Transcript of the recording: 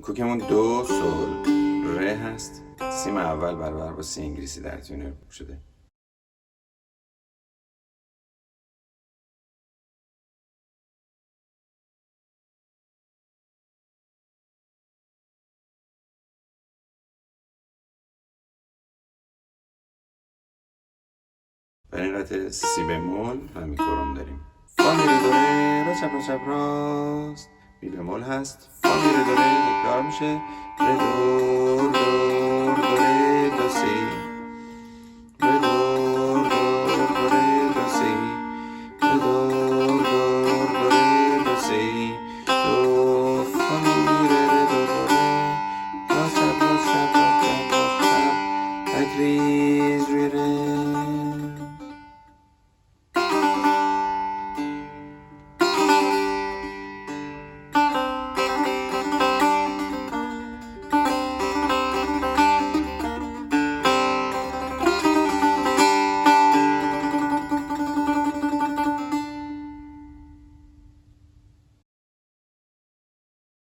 کوکمون دو سول ره هست. سیم اول برابر با سی انگلیسی در تیونر شده. برای این قطعه سی بمول و می کرم داریم. فا می ره دو ره، را چپ راست، می بمول هست. فا می ره دو ره تکرار میشه. ره دو ره دو سی.